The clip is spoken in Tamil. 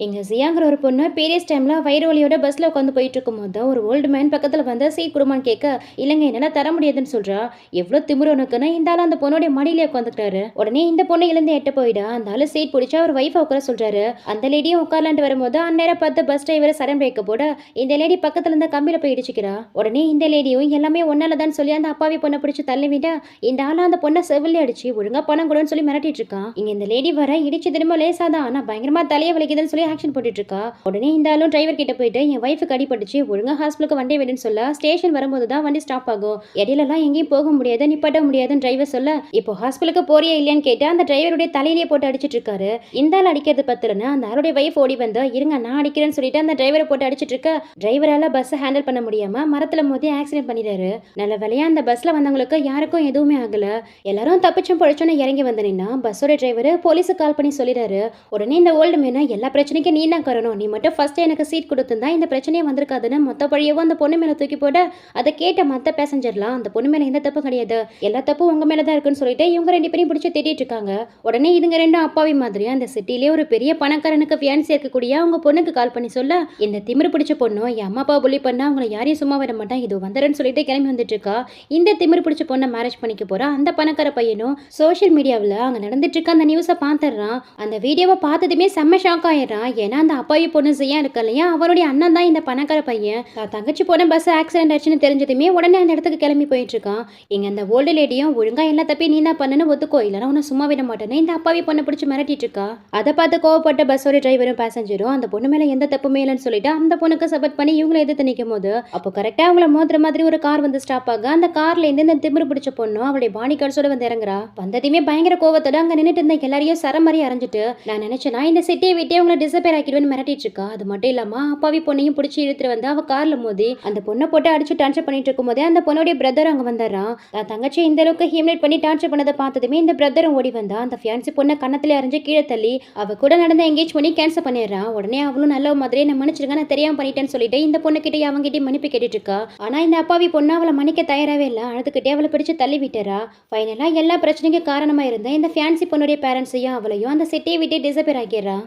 எங்க ஜியாங்கிற ஒரு பொண்ணு பீரியட்ஸ் டைம்ல வயிறு வலியோட பஸ்ல உட்காந்து போயிட்டு இருக்கும்போது ஒரு ஓல்டு மேன் பக்கத்துல வந்து சீட் குடுமான்னு கேட்க, இல்லைங்க என்னால தர முடியாதுன்னு சொல்றா. எவ்வளவு திமிரு உனக்குன்னு இந்த ஆளு அந்த பொண்ணுடைய மடியிலே உட்காந்துட்டாரு. உடனே இந்த பொண்ணு எழுந்து எட்ட போயிடா அந்த ஆளு சீட் பிடிச்சா அவர் வைஃப் உட்கார சொல்றாரு. அந்த லேடியும் உட்காரலான்ட்டு வரும்போது அந்நேரம் பார்த்து பஸ் டிரைவர் சடன் பிரேக்க போட இந்த லேடி பக்கத்துல இருந்த கம்பியில போய் இடிச்சுக்கிறா. உடனே இந்த லேடியும் எல்லாமே ஒன்னாலதான் சொல்லி அந்த அப்பாவி பொண்ணை பிடிச்சு தள்ளி விட இந்த ஆளு அந்த பொண்ணை செவிலி அடிச்சு ஒழுங்கா பணம் கொடுன்னு சொல்லி மிரட்டிட்டு இருக்கான். இங்க இந்த லேடி வர இடிச்சு திரும்ப லேசாதான் ஆனா பயங்கரமா தலையை வலிக்குதுன்னு சொல்லி ஆக்ஷன் போட்டுட்டு இருக்கா. உடனே இந்த ஆளும் டிரைவர் கிட்ட போயிட்டு என் வைஃபுக்கு அடிபட்டுச்சு ஒழுங்கா ஹாஸ்பிட்டலுக்கு வண்டி விடுன்னு சொல்ல ஸ்டேஷன் வரும்போது தான் வண்டி ஸ்டாப் ஆகும். இடையிலலாம் எங்கேயும் போக முடியாது நிப்பாட்ட முடியாதுன்னு டிரைவர் சொல்ல இப்போ ஹாஸ்பிட்டலுக்கு போறியா இல்லையான்னு கேட்டு அந்த டிரைவருடைய தலையிலேயே போட்டு அடிச்சிட்டு இருக்காரு. இந்த ஆள் அடிக்கிறது பத்துலன்னு அந்த ஆளுடைய வைஃப் ஓடி வந்து இருங்க நான் அடிக்கிறேன்னு சொல்லிட்டு அந்த டிரைவரை போட்டு அடிச்சிட்டு இருக்க டிரைவரால பஸ் ஹேண்டில் பண்ண முடியாம மரத்துல மோதி ஆக்சிடென்ட் பண்ணிடுறாரு. நல்ல வேலையா அந்த பஸ்ல வந்தவங்களுக்கு யாருக்கும் எதுவுமே ஆகல. எல்லாரும் தப்பிச்சும் பொழைச்சோன்னு இறங்கி வந்து நின்னா பஸ்ஸோட டிரைவர் போலீஸுக்கு கால் பண்ணி சொல்லிடுறாரு. உடனே இந்த ஓல்டு மேன எல்லா பிரச்சனைக்கும் நீ தான் காரணம், நீ மட்டும் ஃபர்ஸ்ட் எனக்கு சீட் கொடுத்துருந்தா இந்த பிரச்சனையே வந்திருக்காதுன்னு மொத்த பழியவும் அந்த பொண்ணு மேல தூக்கி போட அதை கேட்ட மற்ற பேசஞ்சர்லாம் அந்த பொண்ணு மேல எந்த தப்பும் கிடையாது, எல்லா தப்பும் உங்க மேல தான் இருக்குன்னு சொல்லிட்டு இவங்க ரெண்டு பேரையும் பிடிச்சி திட்டிட்டு இருக்காங்க. உடனே இதுங்க ரெண்டும் அப்பாவி மாதிரி அந்த சிட்டிலே ஒரு பெரிய பணக்காரனுக்கு ஃபியான்சி இருக்கக்கூடிய அவங்க பொண்ணுக்கு கால் பண்ணி சொல்ல இந்த திமிரு பிடிச்ச பொண்ணு என் அம்மா அப்பா புள்ளி பண்ணா அவங்கள யாரையும் சும்மா விட மாட்டான் இது வந்துடுன்னு சொல்லிட்டு கிளம்பி வந்துட்டு இருக்கா. இந்த திமிரு பிடிச்ச பொண்ணை மேரேஜ் பண்ணிக்க போறா அந்த பணக்கார பையனும் சோஷியல் மீடியாவில் அங்க நடந்துட்டு இருக்க அந்த நியூஸை பார்த்துடுறான். அந்த வீடியோவை பார்த்ததுமே செம்ம ஷாக் ஆயிடுறான். ஏன்னா அந்த அப்பாவி பொண்ணு ஜியா இருக்கு இல்லையா அவருடைய அண்ணன் தான் இந்த பணக்கார பையன். தங்கச்சி போன பஸ் ஆக்சிடென்ட் ஆச்சுன்னு தெரிஞ்சதுமே உடனே அந்த இடத்துக்கு கிளம்பி போயிட்டு இருக்கான். இங்க அந்த ஓல்டு லேடியும் ஒழுங்கா எல்லா தப்பையும் நீ தான் பண்ணுன்னு ஒத்துக்கோ இல்லைன்னா உன்னை சும்மா விட மாட்டேன்னு இந்த அப்பாவி பொண்ணை பிடிச்சி மிரட்டிட்டு இருக்கா. அதை பார்த்து கோவப்பட்ட பஸ்ஸோட டிரைவரும் பேசஞ்சரும் அந்த பொண்ணு மேல எந்த தப்புமே இல்லைன்னு சொல்லிட்டு அந்த பொண்ணுக்கு சப்போர்ட் பண்ணி இவங்களை எதிர்த்து நிற்கும் போது அப்போ கரெக்டா அவங்கள மோதுற மாதிரி ஒரு கார் வந்து ஸ்டாப் ஆக அந்த கார்ல இருந்து இந்த திமிரு பிடிச்ச பொண்ணும் அவளுடைய பாடி கார்ட்ஸோட வந்து இறங்குறா. வந்ததுமே பயங்கர கோவத்தோட அங்க நின்றுட்டு இருந்த எல்லாரையும் சரமாரி அரைஞ்சிட்டு நான் நினைச்சேன்னா இந்த சிட்டியை விட்டே அவங்களை டிசப்பேர் ஆக்கிடுவேன்னு மிரட்டிட்டு இருக்கா. அது மட்டும் இல்லாம அப்பாவி பொண்ணையும் பிடிச்சி இழுத்துட்டு வந்து அவ கார்ல மோதி அந்த பொண்ணை போட்டு அடிச்சு டார்ச்சர் பண்ணிட்டு இருக்கும் போதே அந்த பொண்ணுடைய பிரதர் அங்க வந்தாரான். தான் தங்கச்சி இந்த அளவுக்கு ஹியூமிலேட் பண்ணி டார்ச்சர் பண்ணதை பார்த்ததுமே இந்த பிரதரும் ஓடி வந்தா அந்த ஃபியான்சி பொண்ணை கண்ணத்துல அரைஞ்சு கீழே தள்ளி அவ கூட நடந்த எங்கேஜ் பண்ணி கேன்சல் பண்ணிடுறான். உடனே அவளும் நல்ல மாதிரியே நான் மன்னிச்சிருங்க நான் தெரியாம பண்ணிட்டேன்னு சொல்லிட்டு இந்த பொண்ணு கிட்டே அவங்ககிட்ட மன்னிப்பு கேட்டுட்டு இருக்கா. ஆனா இந்த அப்பாவி பொண்ணு அவளை மன்னிக்க தயாராகவே இல்லை. அழுதுகிட்டே அவளை பிடிச்சு தள்ளி விட்டுறா. ஃபைனலா எல்லா பிரச்சனைக்கும் காரணமா இருந்த இந்த ஃபியான்சி பொண்ணுடைய பேரண்ட்ஸையும் அவளையும் அந்த சிட்டியை விட்டு டிசப்பேர் ஆக்கிடுறா.